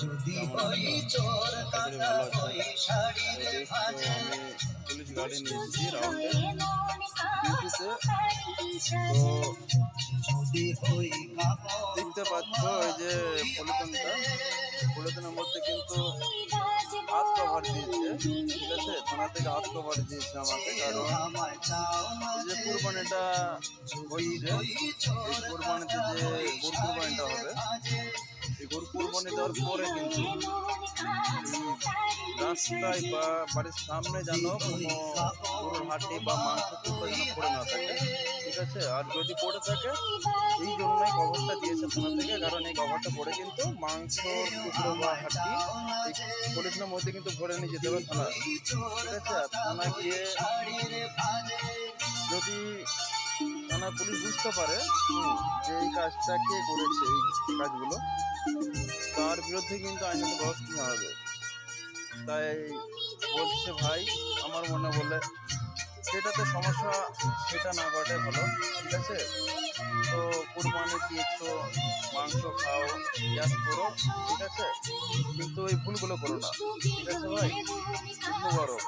যদি হই চোর কাটা ওই শাড়ির ভাঁজে, পুলিশ গাড়ি নিয়ে এসেছি রাউন্ডে ডিউটিতে। তো যদি হই দেখতে পাচ্ছ এই যে পলিথিনের মধ্যে কিন্তু হাত কভার দিয়েছে, ঠিক আছে, থানা থেকে হাত কভার দিয়েছে আমাকে, কারণ এই যে কুরবানিটা হচ্ছে, এই কুরবানিতে যে গরু কুরবানিটা হবে, এই গরু কুরবানি দেওয়ার পরে কিন্তু রাস্তায় বা বাড়ির সামনে যেন কোনো গরুর হাড্ডি বা মাংস টুকরো যেন পড়ে না থাকে, ঠিক আছে। আর যদি পড়ে থাকে, এই জন্যই কভারটা দিয়েছে থানা থেকে, কারণ এই কভারটা পড়ে কিন্তু মাংস টুকরো বা হাড্ডি এই পলিথিনের মধ্যে কিন্তু ভরে নিয়ে যেতে হবে থানা, ঠিক আছে। আর থানা গিয়ে যদি থানার পুলিশ বুঝতে পারে যে এই কাজটা কে করেছে, এই কাজগুলো, তার বিরুদ্ধে কিন্তু আইনত ব্যবস্থা নেওয়া হবে। তাই বলছে ভাই আমার মনে বলে যেটাতে সমস্যা সেটা না করাটাই ভালো, ঠিক আছে। তো কুরবানি দিয়েছো, মাংস খাও, গ্যাস করো, ঠিক আছে, কিন্তু এই ভুলগুলো করো না, ঠিক আছে ভাই। মুবারক।